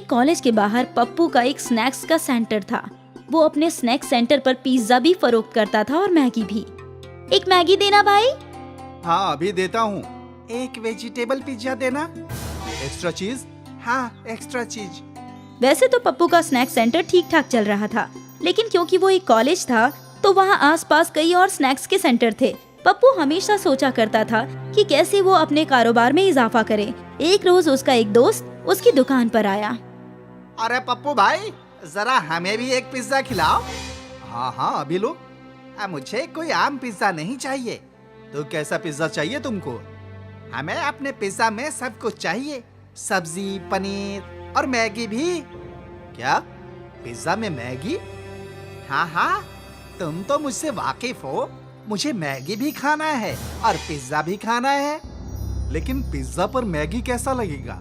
College के बाहर पप्पू का एक स्नैक्स का सेंटर था। वो अपने स्नैक सेंटर पर पिज्जा भी फरोख्त करता था और मैगी भी। एक मैगी देना भाई। हाँ अभी देता हूँ। एक वेजिटेबल पिज्जा देना। एक्स्ट्रा चीज। हाँ एक्स्ट्रा चीज। वैसे तो पप्पू का स्नैक सेंटर ठीक ठाक चल रहा था, लेकिन क्योंकि वो एक कॉलेज था तो वहाँ आसपास कई और स्नैक्स के सेंटर थे। पप्पू हमेशा सोचा करता था कि कैसे वो अपने कारोबार में इजाफा करे। एक रोज उसका एक दोस्त उसकी दुकान पर आया। अरे पप्पू भाई, जरा हमें भी एक पिज्जा खिलाओ। हाँ हाँ अभी लो। मुझे कोई आम पिज्जा नहीं चाहिए। तो कैसा पिज्जा चाहिए तुमको? हमें अपने पिज्जा में सब कुछ चाहिए, सब्जी, पनीर और मैगी भी। क्या पिज्जा में मैगी? हाँ हाँ, तुम तो मुझसे वाकिफ हो। मुझे मैगी भी खाना है और पिज्जा भी खाना है। लेकिन पिज्जा पर मैगी कैसा लगेगा?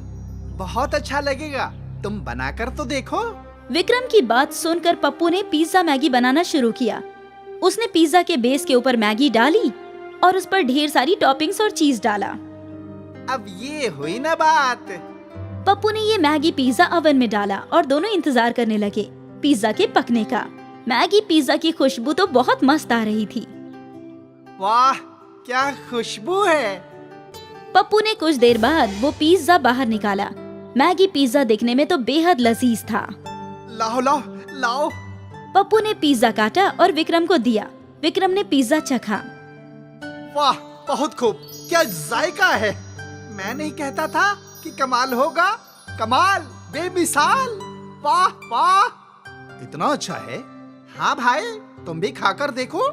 बहुत अच्छा लगेगा, तुम बनाकर तो देखो। विक्रम की बात सुनकर पप्पू ने पिज्जा मैगी बनाना शुरू किया। उसने पिज्जा के बेस के ऊपर मैगी डाली और उस पर ढेर सारी टॉपिंग्स और चीज डाला। अब ये हुई ना बात। पप्पू ने ये मैगी पिज्जा ओवन में डाला और दोनों इंतजार करने लगे पिज्जा के पकने का। मैगी पिज्जा की खुशबू तो बहुत मस्त आ रही थी। वाह क्या खुशबू है। पप्पू ने कुछ देर बाद वो पिज्जा बाहर निकाला। मैगी पिज्जा दिखने में तो बेहद लजीज था। लाओ लाओ लाओ। पप्पू ने पिज्जा काटा और विक्रम को दिया। विक्रम ने पिज्जा चखा। वाह बहुत खूब, क्या जायका है। मैं नहीं कहता था कि कमाल होगा? कमाल, बेमिसाल। वाह वाह, इतना अच्छा है। हाँ भाई, तुम भी खाकर देखो।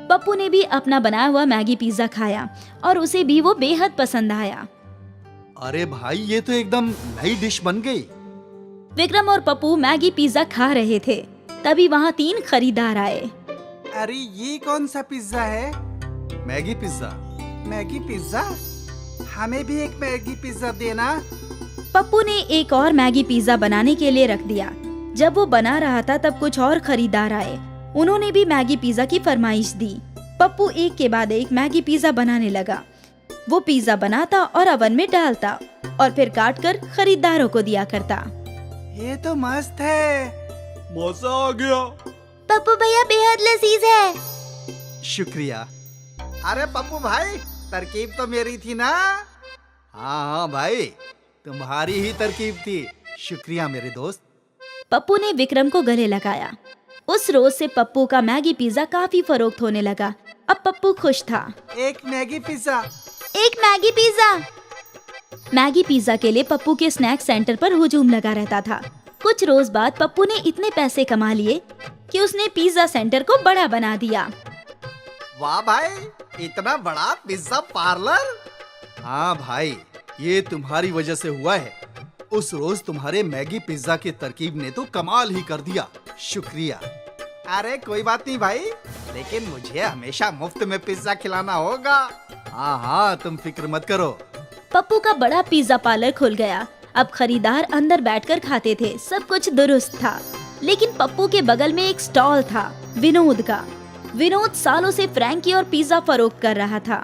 पप्पू ने भी अपना बनाया हुआ मैगी पिज्जा खाया और उसे भी वो बेहद पसंद आया। अरे भाई, ये तो एकदम नई डिश बन गई। विक्रम और पप्पू मैगी पिज्जा खा रहे थे, तभी वहाँ 3 खरीदार आए। अरे ये कौन सा पिज्जा है? Maggi pizza. Maggi pizza? हमें भी एक मैगी पिज्जा देना। पप्पू ने एक और मैगी पिज्जा बनाने के लिए रख दिया। जब वो बना रहा था तब कुछ और खरीदार आए। उन्होंने भी मैगी पिज्जा की फरमाइश दी। पप्पू एक के बाद एक मैगी पिज्जा बनाने लगा। वो पिज्जा बनाता और ओवन में डालता और फिर काट कर खरीदारों को दिया करता। ये तो मस्त है। मजा आ गया। पप्पू भैया बेहद लजीज है। शुक्रिया। अरे पप्पू भाई, तरकीब तो मेरी थी ना? हाँ हाँ भाई, तुम्हारी ही तरकीब थी। शुक्रिया मेरे दोस्त। पप्पू ने विक्रम को गले लगाया। उस रोज से पप्पू का मैगी पिज्जा काफी फरोख्त होने लगा। अब पप्पू खुश था। एक मैगी पिज्जा। एक मैगी पिज्जा। मैगी पिज्जा के लिए पप्पू के स्नैक सेंटर पर हुजूम लगा रहता था। कुछ रोज बाद पप्पू ने इतने पैसे कमा लिए कि उसने पिज्जा सेंटर को बड़ा बना दिया। वाह भाई, इतना बड़ा पिज्जा पार्लर। हाँ भाई, ये तुम्हारी वजह से हुआ है। उस रोज तुम्हारे मैगी पिज्जा की तरकीब ने तो कमाल ही कर दिया। शुक्रिया। अरे कोई बात नहीं भाई, लेकिन मुझे हमेशा मुफ्त में पिज्जा खिलाना होगा। हाँ हाँ, तुम फिक्र मत करो। पप्पू का बड़ा पिज्जा पार्लर खुल गया। अब खरीदार अंदर बैठकर खाते थे। सब कुछ दुरुस्त था। लेकिन पप्पू के बगल में एक स्टॉल था विनोद का। विनोद सालों से फ्रैंकी और पिज्जा फरोख्त कर रहा था।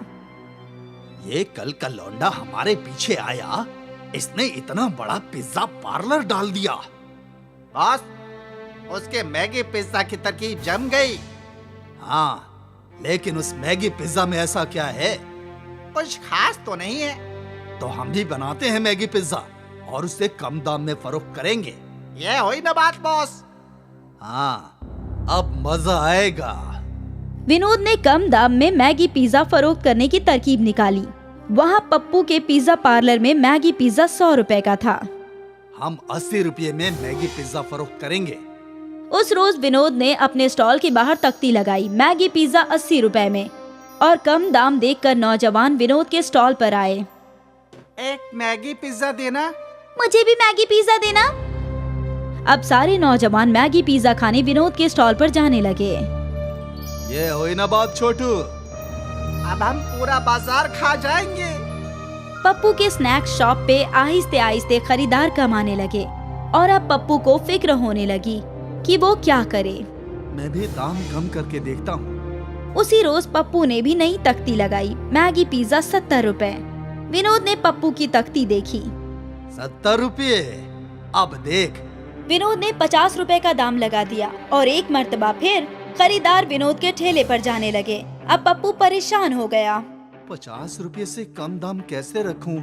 ये कल का लौंडा हमारे पीछे आया, इसने इतना बड़ा पिज्जा पार्लर डाल दिया। बस, उसके मैगी पिज्जा की तरकीब जम गई। हाँ, लेकिन उस मैगी पिज्जा में ऐसा क्या है? कुछ खास तो नहीं है। तो हम भी बनाते हैं मैगी पिज्जा और उसे कम दाम में फरोख्त करेंगे। ये हुई ना बात बॉस। हाँ, अब मजा आएगा। विनोद ने कम दाम में मैगी पिज्जा फरोख्त करने की तरकीब निकाली। वहाँ पप्पू के पिज्जा पार्लर में मैगी पिज्जा 100 रुपए का था। हम 80 रुपये में मैगी पिज्जा फरोख्त करेंगे। उस रोज विनोद ने अपने स्टॉल के बाहर तख्ती लगाई, मैगी पिज्जा 80 रुपए में। और कम दाम देखकर नौजवान विनोद के स्टॉल पर आए। एक मैगी पिज्जा देना। मुझे भी मैगी पिज्जा देना। अब सारे नौजवान मैगी पिज्जा खाने विनोद के स्टॉल पर जाने लगे। ये हुई ना बात छोटू, अब हम पूरा बाजार खा जाएंगे। पप्पू के स्नैक शॉप पे आहिस्ते आहिस्ते खरीदार कम आने लगे और अब पप्पू को फिक्र होने लगी कि वो क्या करे। मैं भी दाम कम करके देखता हूँ। उसी रोज पप्पू ने भी नई तख्ती लगाई, मैगी पिज्जा 70 रुपए। विनोद ने पप्पू की तख्ती देखी। 70 रुपये? अब देख। विनोद ने 50 रुपए का दाम लगा दिया और एक मर्तबा फिर खरीदार विनोद के ठेले पर जाने लगे। अब पप्पू परेशान हो गया। 50 रुपये से कम दाम कैसे रखूं?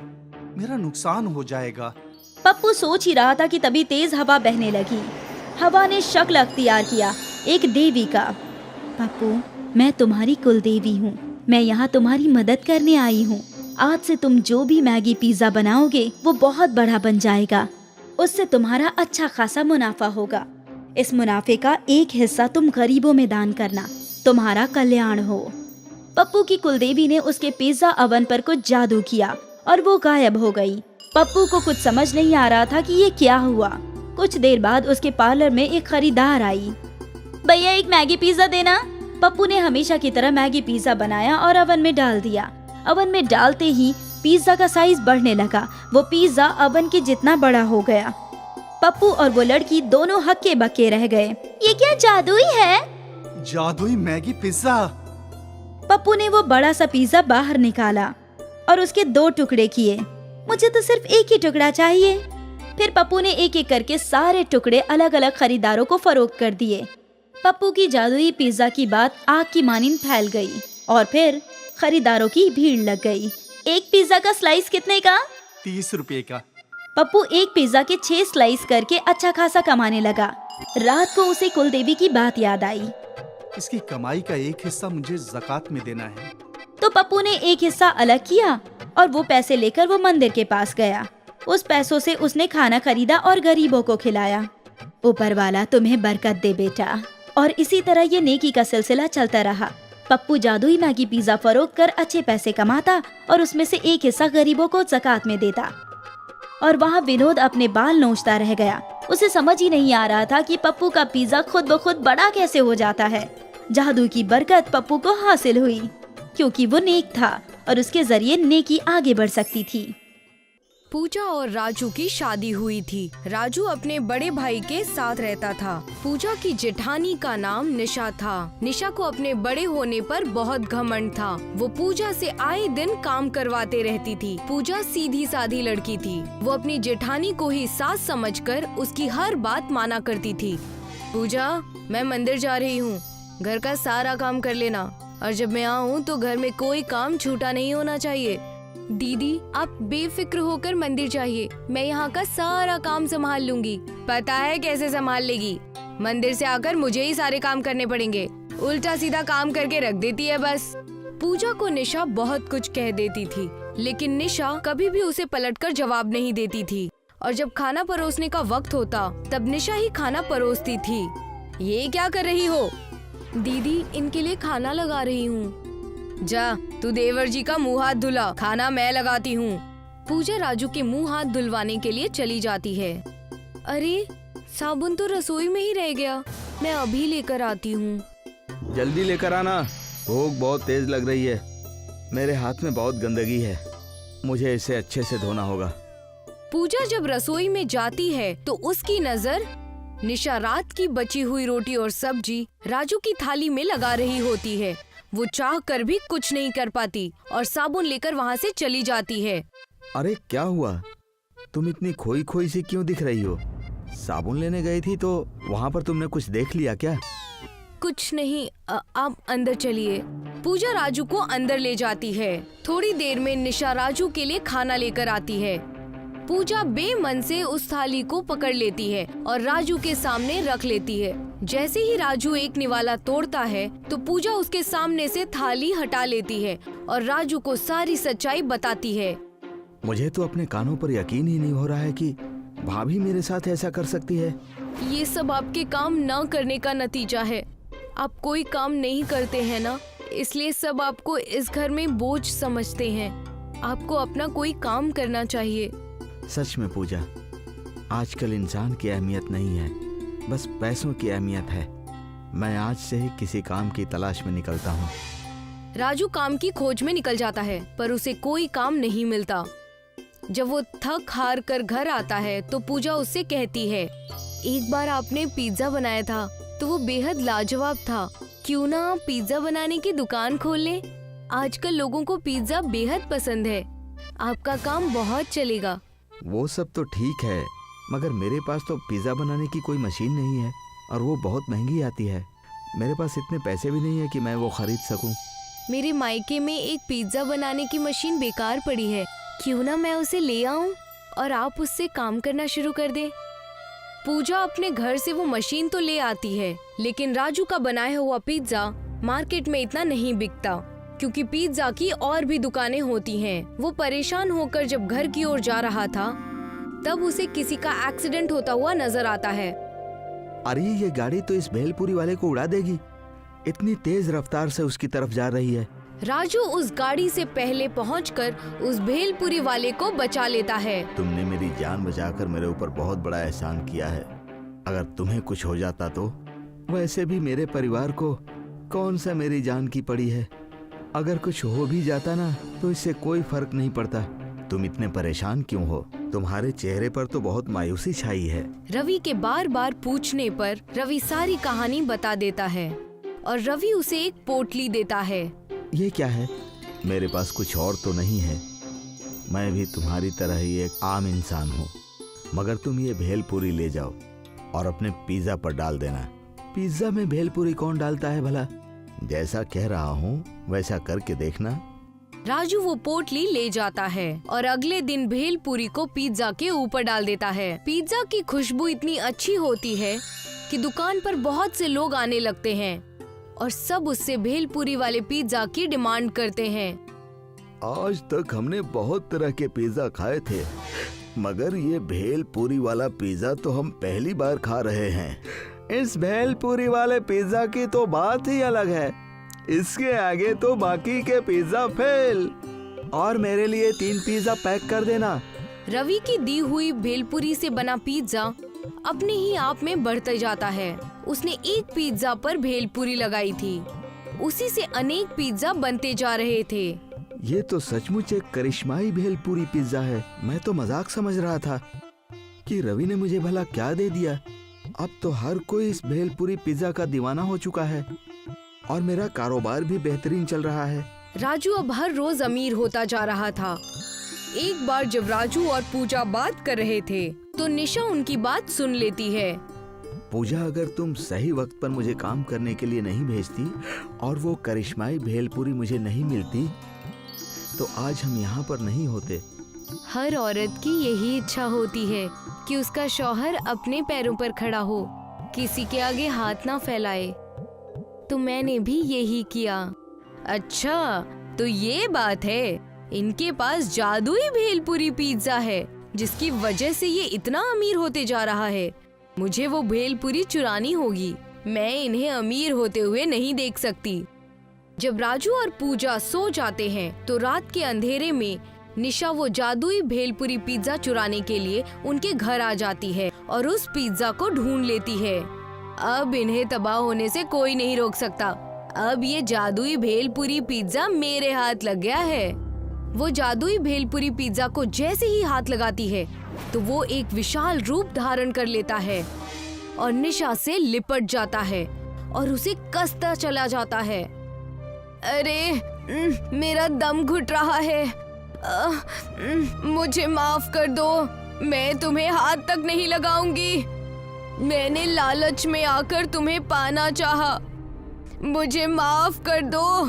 मेरा नुकसान हो जाएगा। पप्पू सोच ही रहा था कि तभी तेज हवा बहने लगी। हवा ने शक्ल अख्तियार किया एक देवी का। पप्पू, मैं तुम्हारी कुल देवी हूँ। मैं यहाँ तुम्हारी मदद करने आई हूँ। आज से तुम जो भी मैगी पिज्जा बनाओगे वो बहुत बड़ा बन जाएगा। उससे तुम्हारा अच्छा खासा मुनाफा होगा। इस मुनाफे का एक हिस्सा तुम गरीबों में दान करना। तुम्हारा कल्याण हो। पप्पू की कुलदेवी ने उसके पिज्जा अवन पर कुछ जादू किया और वो गायब हो गई। पप्पू को कुछ समझ नहीं आ रहा था कि ये क्या हुआ। कुछ देर बाद उसके पार्लर में एक खरीदार आई। भैया, एक मैगी पिज्जा देना। पप्पू ने हमेशा की तरह मैगी पिज्जा बनाया और अवन में डाल दिया। अवन में डालते ही पिज्जा का साइज बढ़ने लगा। वो पिज्जा अवन के जितना बड़ा हो गया। पप्पू और वो लड़की दोनों हक्के बक्के रह गए। ये क्या जादुई है? जादुई मैगी पिज्जा। पप्पू ने वो बड़ा सा पिज्जा बाहर निकाला और उसके 2 टुकड़े किए। मुझे तो सिर्फ एक ही टुकड़ा चाहिए। फिर पप्पू ने एक एक करके सारे टुकड़े अलग अलग खरीदारों को फरोख्त कर दिए। पप्पू की जादुई पिज्जा की बात आग की मानिंद फैल गई और फिर खरीदारों की भीड़ लग गई। एक पिज्जा का स्लाइस कितने का? 30 रुपये का। पप्पू एक पिज्जा के 6 स्लाइस करके अच्छा खासा कमाने लगा। रात को उसे कुलदेवी की बात याद आई। इसकी कमाई का एक हिस्सा मुझे ज़कात में देना है। तो पप्पू ने एक हिस्सा अलग किया और वो पैसे लेकर वो मंदिर के पास गया। उस पैसों से उसने खाना खरीदा और गरीबों को खिलाया। ऊपर वाला तुम्हें बरकत दे बेटा। और इसी तरह ये नेकी का सिलसिला चलता रहा। पप्पू जादुई मैगी पिज्जा फरोख्त कर अच्छे पैसे कमाता और उसमें से एक हिस्सा गरीबों को ज़कात में देता। और वहाँ विनोद अपने बाल नोचता रह गया। उसे समझ ही नहीं आ रहा था कि पप्पू का पिज्जा खुद ब खुद बड़ा कैसे हो जाता है। जादू की बरकत पप्पू को हासिल हुई क्योंकि वो नेक था और उसके जरिए नेकी आगे बढ़ सकती थी। पूजा और राजू की शादी हुई थी। राजू अपने बड़े भाई के साथ रहता था। पूजा की जेठानी का नाम निशा था। निशा को अपने बड़े होने पर बहुत घमंड था। वो पूजा से आए दिन काम करवाते रहती थी। पूजा सीधी सादी लड़की थी। वो अपनी जेठानी को ही सास समझकर उसकी हर बात माना करती थी। पूजा, मैं मंदिर जा रही हूँ। घर का सारा काम कर लेना और जब मैं आऊँ तो घर में कोई काम छूटा नहीं होना चाहिए। दीदी, आप बेफिक्र होकर मंदिर जाइए। मैं यहाँ का सारा काम संभाल लूंगी। पता है कैसे संभाल लेगी? मंदिर से आकर मुझे ही सारे काम करने पड़ेंगे। उल्टा सीधा काम करके रख देती है बस। पूजा को निशा बहुत कुछ कह देती थी, लेकिन निशा कभी भी उसे पलटकर जवाब नहीं देती थी। और जब खाना परोसने का वक्त होता तब निशा ही खाना परोसती थी। ये क्या कर रही हो? दीदी, इनके लिए खाना लगा रही हूँ। जा, तू देवर जी का मुंह हाथ धुला। खाना मैं लगाती हूँ। पूजा राजू के मुंह हाथ धुलवाने के लिए चली जाती है। अरे, साबुन तो रसोई में ही रह गया। मैं अभी लेकर आती हूँ। जल्दी लेकर आना, भूख बहुत तेज लग रही है। मेरे हाथ में बहुत गंदगी है, मुझे इसे अच्छे से धोना होगा। पूजा जब रसोई में जाती है तो उसकी नजर निशा रात की बची हुई रोटी और सब्जी राजू की थाली में लगा रही होती है। वो चाह कर भी कुछ नहीं कर पाती और साबुन लेकर वहाँ से चली जाती है। अरे क्या हुआ? तुम इतनी खोई खोई सी क्यों दिख रही हो? साबुन लेने गई थी तो वहाँ पर तुमने कुछ देख लिया क्या? कुछ नहीं, आप अंदर चलिए। पूजा राजू को अंदर ले जाती है। थोड़ी देर में निशा राजू के लिए खाना लेकर आती है। पूजा बेमन से उस थाली को पकड़ लेती है और राजू के सामने रख लेती है। जैसे ही राजू एक निवाला तोड़ता है तो पूजा उसके सामने से थाली हटा लेती है और राजू को सारी सच्चाई बताती है। मुझे तो अपने कानों पर यकीन ही नहीं हो रहा है कि भाभी मेरे साथ ऐसा कर सकती है। ये सब आपके काम न करने का नतीजा है। आप कोई काम नहीं करते हैं ना, इसलिए सब आपको इस घर में बोझ समझते हैं। आपको अपना कोई काम करना चाहिए। सच में पूजा, आजकल इंसान की अहमियत नहीं है, बस पैसों की अहमियत है। मैं आज से ही किसी काम की तलाश में निकलता हूँ। राजू काम की खोज में निकल जाता है पर उसे कोई काम नहीं मिलता। जब वो थक हार कर घर आता है तो पूजा उससे कहती है, एक बार आपने पिज्जा बनाया था तो वो बेहद लाजवाब था। क्यों ना आप पिज्जा बनाने की दुकान खोल लें? आजकल लोगों को पिज्जा बेहद पसंद है। आपका काम बहुत चलेगा। वो सब तो ठीक है, मगर मेरे पास तो पिज़्ज़ा बनाने की कोई मशीन नहीं है और वो बहुत महंगी आती है। मेरे पास इतने पैसे भी नहीं है कि मैं वो खरीद सकूं। मेरे मायके में एक पिज्जा बनाने की मशीन बेकार पड़ी है, क्यों ना मैं उसे ले आऊं और आप उससे काम करना शुरू कर दें। पूजा अपने घर से वो मशीन तो ले आती है, लेकिन राजू का बनाया हुआ पिज्जा मार्केट में इतना नहीं बिकता, क्योंकि पिज्जा की और भी दुकानें होती हैं। वो परेशान होकर जब घर की ओर जा रहा था, तब उसे किसी का एक्सीडेंट होता हुआ नजर आता है। अरे ये गाड़ी तो इस भेलपुरी वाले को उड़ा देगी, इतनी तेज रफ्तार से उसकी तरफ जा रही है। राजू उस गाड़ी से पहले पहुंचकर उस भेलपुरी वाले को बचा लेता है। तुमने मेरी जान बचाकर मेरे ऊपर बहुत बड़ा एहसान किया है। अगर तुम्हें कुछ हो जाता तो? वैसे भी मेरे परिवार को कौन सा मेरी जान की पड़ी है। अगर कुछ हो भी जाता ना तो इससे कोई फर्क नहीं पड़ता। तुम इतने परेशान क्यों हो? तुम्हारे चेहरे पर तो बहुत मायूसी छाई है। रवि के बार बार पूछने पर रवि सारी कहानी बता देता है और रवि उसे एक पोटली देता है। ये क्या है? मेरे पास कुछ और तो नहीं है। मैं भी तुम्हारी तरह ही एक आम इंसान हूँ, मगर तुम ये भेलपुरी ले जाओ और अपने पिज्जा पर डाल देना। पिज्जा में भेलपुरी कौन डालता है भला? जैसा कह रहा हूँ वैसा करके देखना। राजू वो पोटली ले जाता है और अगले दिन भेलपुरी को पिज्जा के ऊपर डाल देता है। पिज्जा की खुशबू इतनी अच्छी होती है कि दुकान पर बहुत से लोग आने लगते हैं और सब उससे भेलपुरी वाले पिज्जा की डिमांड करते हैं। आज तक हमने बहुत तरह के पिज्जा खाए थे, मगर ये भेलपुरी वाला पिज्जा तो हम पहली बार खा रहे हैं। इस भेलपुरी वाले पिज्जा की तो बात ही अलग है। इसके आगे तो बाकी के पिज्जा फेल। और मेरे लिए 3 पिज्जा पैक कर देना। रवि की दी हुई भेलपुरी से बना पिज्जा अपने ही आप में बढ़ते जाता है। उसने एक पिज्जा पर भेलपुरी लगाई थी, उसी से अनेक पिज्जा बनते जा रहे थे। ये तो सचमुच एक करिश्माई भेलपुरी पिज्जा है। मैं तो मजाक समझ रहा था कि रवि ने मुझे भला क्या दे दिया। अब तो हर कोई इस भेलपुरी पिज्जा का दीवाना हो चुका है और मेरा कारोबार भी बेहतरीन चल रहा है। राजू अब हर रोज अमीर होता जा रहा था। एक बार जब राजू और पूजा बात कर रहे थे तो निशा उनकी बात सुन लेती है। पूजा, अगर तुम सही वक्त पर मुझे काम करने के लिए नहीं भेजती और वो करिश्माई भेलपुरी मुझे नहीं मिलती तो आज हम यहाँ पर नहीं होते। हर औरत की यही इच्छा होती है कि उसका शौहर अपने पैरों पर खड़ा हो, किसी के आगे हाथ ना फैलाए। तो मैंने भी यही किया। अच्छा, तो ये बात है। इनके पास जादुई भेलपुरी पिज्जा है जिसकी वजह से ये इतना अमीर होते जा रहा है। मुझे वो भेलपुरी चुरानी होगी। मैं इन्हें अमीर होते हुए नहीं देख सकती। जब राजू और पूजा सो जाते हैं तो रात के अंधेरे में निशा वो जादुई भेलपुरी पिज्जा चुराने के लिए उनके घर आ जाती है और उस पिज्जा को ढूंढ लेती है। अब इन्हें तबाह होने से कोई नहीं रोक सकता। अब ये जादुई भेलपुरी पिज्जा मेरे हाथ लग गया है। वो जादुई भेलपुरी पिज्जा को जैसे ही हाथ लगाती है तो वो एक विशाल रूप धारण कर लेता है और निशा से लिपट जाता है और उसे कसता चला जाता है। अरे मेरा दम घुट रहा है। मुझे माफ कर दो, मैं तुम्हें हाथ तक नहीं लगाऊंगी। मैंने लालच में आकर तुम्हें पाना चाहा। मुझे माफ कर दो,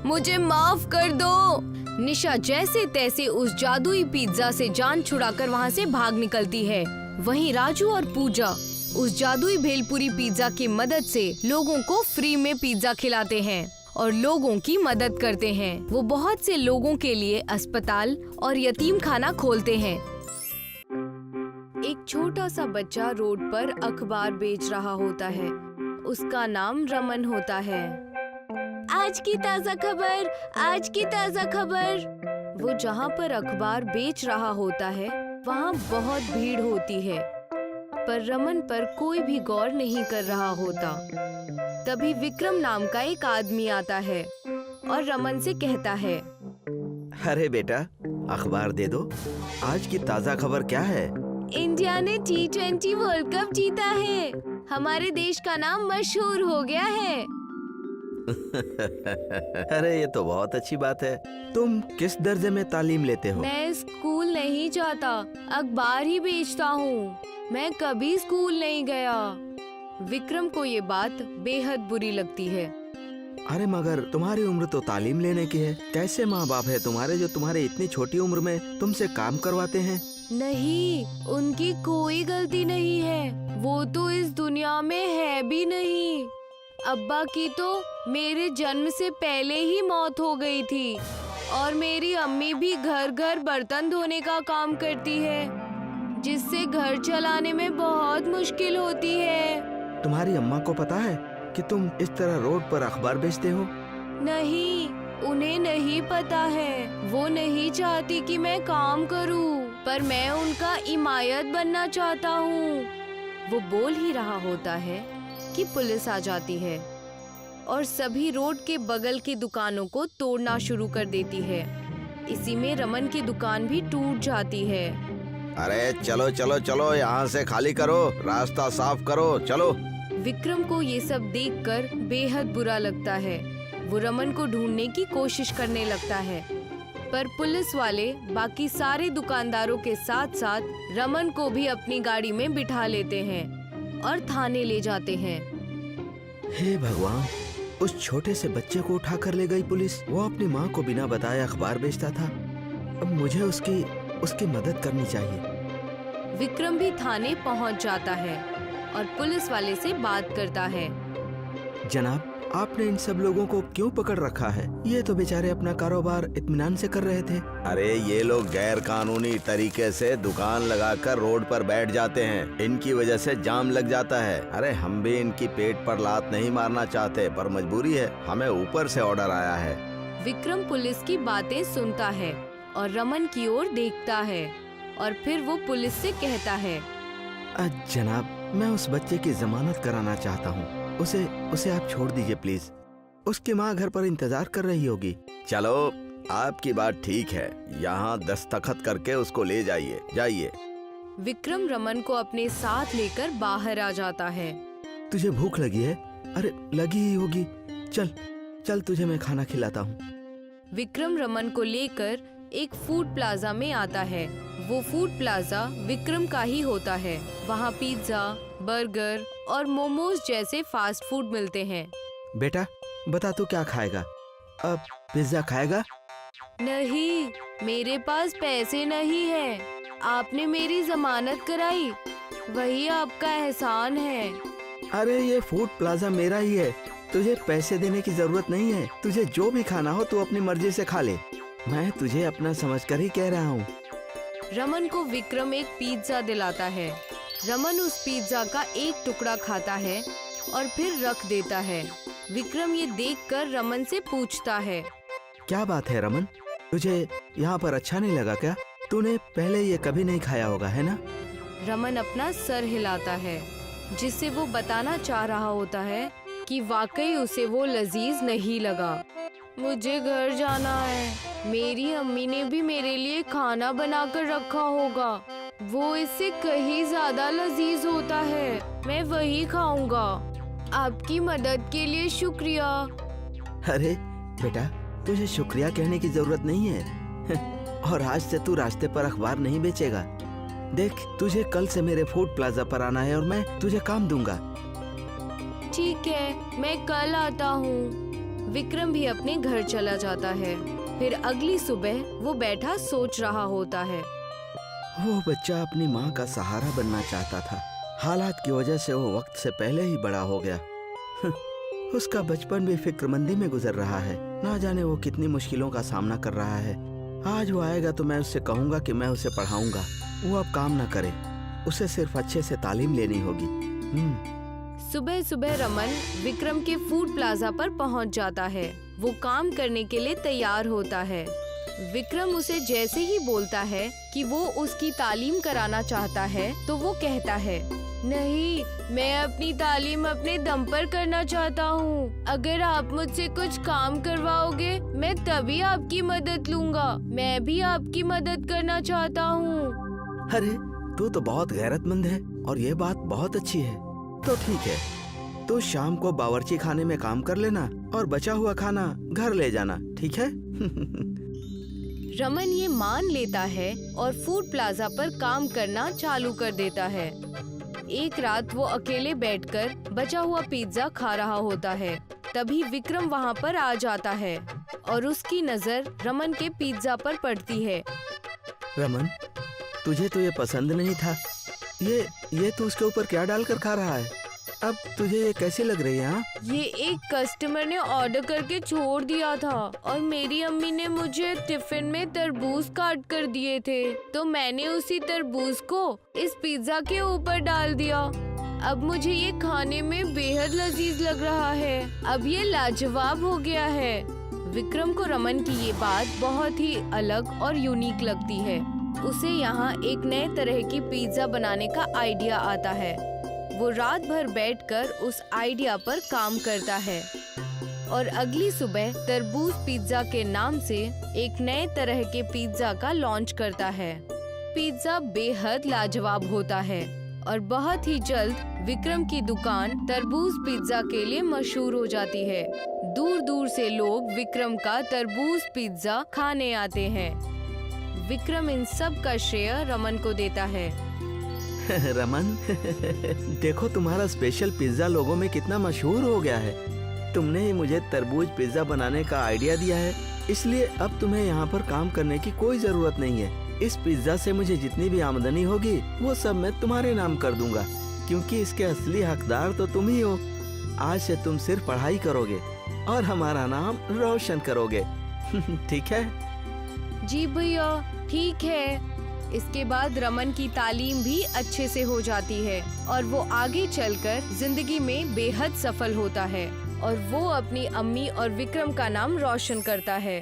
मुझे माफ कर दो। निशा जैसे तैसे उस जादुई पिज्जा से जान छुड़ाकर वहाँ से भाग निकलती है। वहीं राजू और पूजा उस जादुई भेलपुरी पिज्जा की मदद से लोगों को फ्री में पिज्जा खिलाते हैं और लोगों की मदद करते हैं। वो बहुत से लोगों के लिए अस्पताल और यतीम खाना खोलते हैं। एक छोटा सा बच्चा रोड पर अखबार बेच रहा होता है। उसका नाम रमन होता है। आज की ताजा खबर, आज की ताजा खबर। वो जहाँ पर अखबार बेच रहा होता है वहाँ बहुत भीड़ होती है, पर रमन पर कोई भी गौर नहीं कर रहा होता। तभी विक्रम नाम का एक आदमी आता है और रमन से कहता है, अरे बेटा, अखबार दे दो। आज की ताजा खबर क्या है? इंडिया ने T20 वर्ल्ड कप जीता है। हमारे देश का नाम मशहूर हो गया है। अरे ये तो बहुत अच्छी बात है। तुम किस दर्जे में तालीम लेते हो? मैं स्कूल नहीं नहीं चाहता, अखबार ही बेचता हूँ। मैं कभी स्कूल नहीं गया। विक्रम को ये बात बेहद बुरी लगती है। अरे मगर तुम्हारी उम्र तो तालीम लेने की है। कैसे माँ बाप है तुम्हारे जो तुम्हारे इतनी छोटी उम्र में तुमसे काम करवाते हैं? नहीं, उनकी कोई गलती नहीं है। वो तो इस दुनिया में है भी नहीं। अब्बा की तो मेरे जन्म से पहले ही मौत हो गई थी और मेरी अम्मी भी घर घर बर्तन धोने का काम करती है, जिससे घर चलाने में बहुत मुश्किल होती है। तुम्हारी अम्मा को पता है कि तुम इस तरह रोड पर अखबार बेचते हो? नहीं, उन्हें नहीं पता है। वो नहीं चाहती कि मैं काम करूं, पर मैं उनका इमायत बनना चाहता हूँ। वो बोल ही रहा होता है कि पुलिस आ जाती है और सभी रोड के बगल की दुकानों को तोड़ना शुरू कर देती है। इसी में रमन की दुकान भी टूट जाती है। अरे चलो चलो चलो, यहाँ से खाली करो, रास्ता साफ करो, चलो। विक्रम को ये सब देखकर बेहद बुरा लगता है। वो रमन को ढूंढने की कोशिश करने लगता है, पर पुलिस वाले बाकी सारे दुकानदारों के साथ साथ रमन को भी अपनी गाड़ी में बिठा लेते हैं और थाने ले जाते हैं। हे भगवान, उस छोटे से बच्चे को उठा कर ले गई पुलिस। वो अपनी माँ को बिना बताए अखबार बेचता था। अब मुझे उसकी मदद करनी चाहिए। विक्रम भी थाने पहुंच जाता है और पुलिस वाले से बात करता है। जनाब, आपने इन सब लोगों को क्यों पकड़ रखा है? ये तो बेचारे अपना कारोबार इत्मीनान से कर रहे थे। अरे ये लोग गैर कानूनी तरीके से दुकान लगाकर रोड पर बैठ जाते हैं। इनकी वजह से जाम लग जाता है। अरे हम भी इनकी पेट पर लात नहीं मारना चाहते, पर मजबूरी है, हमें ऊपर से ऑर्डर आया है। विक्रम पुलिस की बातें सुनता है और रमन की ओर देखता है और फिर वो पुलिस से कहता है, जनाब, मैं उस बच्चे की जमानत कराना चाहता हूँ। उसे आप छोड़ दीजिए प्लीज। उसकी माँ घर पर इंतजार कर रही होगी। चलो, आपकी बात ठीक है, यहाँ दस्तखत करके उसको ले जाइए, जाइए। विक्रम रमन को अपने साथ लेकर बाहर आ जाता है। तुझे भूख लगी है? अरे लगी ही होगी, चल चल तुझे मैं खाना खिलाता हूँ। विक्रम रमन को लेकर एक फूड प्लाजा में आता है। वो फूड प्लाजा विक्रम का ही होता है। वहाँ पिज्जा, बर्गर और मोमोज जैसे फास्ट फूड मिलते हैं। बेटा बता तू क्या खाएगा? अब पिज्जा खाएगा? नहीं, मेरे पास पैसे नहीं है। आपने मेरी जमानत कराई, वही आपका एहसान है। अरे ये फूड प्लाजा मेरा ही है, तुझे पैसे देने की जरूरत नहीं है। तुझे जो भी खाना हो तू अपनी मर्जी से खा ले। मैं तुझे अपना समझकर ही कह रहा हूँ। रमन को विक्रम एक पिज्जा दिलाता है। रमन उस पिज्जा का एक टुकड़ा खाता है और फिर रख देता है। विक्रम ये देखकर रमन से पूछता है, क्या बात है रमन, तुझे यहाँ पर अच्छा नहीं लगा क्या? तूने पहले ये कभी नहीं खाया होगा, है ना? रमन अपना सर हिलाता है, जिससे वो बताना चाह रहा होता है कि वाकई उसे वो लजीज नहीं लगा। मुझे घर जाना है। मेरी अम्मी ने भी मेरे लिए खाना बनाकर रखा होगा। वो इससे कहीं ज्यादा लजीज होता है। मैं वही खाऊंगा। आपकी मदद के लिए शुक्रिया। अरे बेटा, तुझे शुक्रिया कहने की जरूरत नहीं है। और आज से तू रास्ते पर अखबार नहीं बेचेगा। देख, तुझे कल से मेरे फूड प्लाजा पर आना है और मैं तुझे काम दूंगा। ठीक है, मैं कल आता हूँ। विक्रम भी अपने घर चला जाता है। फिर अगली सुबह वो बैठा सोच रहा होता है। वो बच्चा अपनी माँ का सहारा बनना चाहता था। हालात की वजह से वो वक्त से पहले ही बड़ा हो गया। उसका बचपन भी फिक्रमंदी में गुजर रहा है। ना जाने वो कितनी मुश्किलों का सामना कर रहा है। आज वो आएगा तो मैं उससे कहूँगा कि मैं उसे पढ़ाऊंगा। वो अब काम ना करे, उसे सिर्फ अच्छे से तालीम लेनी होगी। सुबह सुबह रमन विक्रम के फूड प्लाजा पर पहुंच जाता है। वो काम करने के लिए तैयार होता है। विक्रम उसे जैसे ही बोलता है कि वो उसकी तालीम कराना चाहता है, तो वो कहता है, नहीं, मैं अपनी तालीम अपने दम पर करना चाहता हूँ। अगर आप मुझसे कुछ काम करवाओगे, मैं तभी आपकी मदद लूँगा। मैं भी आपकी मदद करना चाहता हूँ। अरे तू तो बहुत गैरतमंद है और ये बात बहुत अच्छी है। तो ठीक है, तो शाम को बावर्ची खाने में काम कर लेना और बचा हुआ खाना घर ले जाना, ठीक है? रमन ये मान लेता है और फूड प्लाजा पर काम करना चालू कर देता है। एक रात वो अकेले बैठकर बचा हुआ पिज्जा खा रहा होता है। तभी विक्रम वहाँ पर आ जाता है और उसकी नजर रमन के पिज्जा पर पड़ती है। रमन, तुझे तो ये पसंद नहीं था। ये तू उसके ऊपर क्या डालकर खा रहा है? अब तुझे ये कैसी लग रही है? हाँ? ये एक कस्टमर ने ऑर्डर करके छोड़ दिया था और मेरी अम्मी ने मुझे टिफिन में तरबूज काट कर दिए थे, तो मैंने उसी तरबूज को इस पिज्जा के ऊपर डाल दिया। अब मुझे ये खाने में बेहद लजीज लग रहा है। अब ये लाजवाब हो गया है। विक्रम को रमन की ये बात बहुत ही अलग और यूनिक लगती है। उसे यहाँ एक नए तरह की पिज्जा बनाने का आइडिया आता है। वो रात भर बैठकर उस आइडिया पर काम करता है और अगली सुबह तरबूज पिज्जा के नाम से एक नए तरह के पिज्जा का लॉन्च करता है। पिज्जा बेहद लाजवाब होता है और बहुत ही जल्द विक्रम की दुकान तरबूज पिज्जा के लिए मशहूर हो जाती है। दूर दूर से लोग विक्रम का तरबूज पिज्जा खाने आते हैं। विक्रम इन सब का श्रेय रमन को देता है। रमन, देखो तुम्हारा स्पेशल पिज्जा लोगों में कितना मशहूर हो गया है। तुमने ही मुझे तरबूज पिज्जा बनाने का आइडिया दिया है, इसलिए अब तुम्हें यहाँ पर काम करने की कोई जरूरत नहीं है। इस पिज्जा से मुझे जितनी भी आमदनी होगी वो सब मैं तुम्हारे नाम कर दूंगा, क्योंकि इसके असली हकदार तो तुम ही हो। आज से तुम सिर्फ पढ़ाई करोगे और हमारा नाम रोशन करोगे। ठीक है? जी भैया, ठीक है। इसके बाद रमन की तालीम भी अच्छे से हो जाती है और वो आगे चलकर जिंदगी में बेहद सफल होता है और वो अपनी अम्मी और विक्रम का नाम रोशन करता है।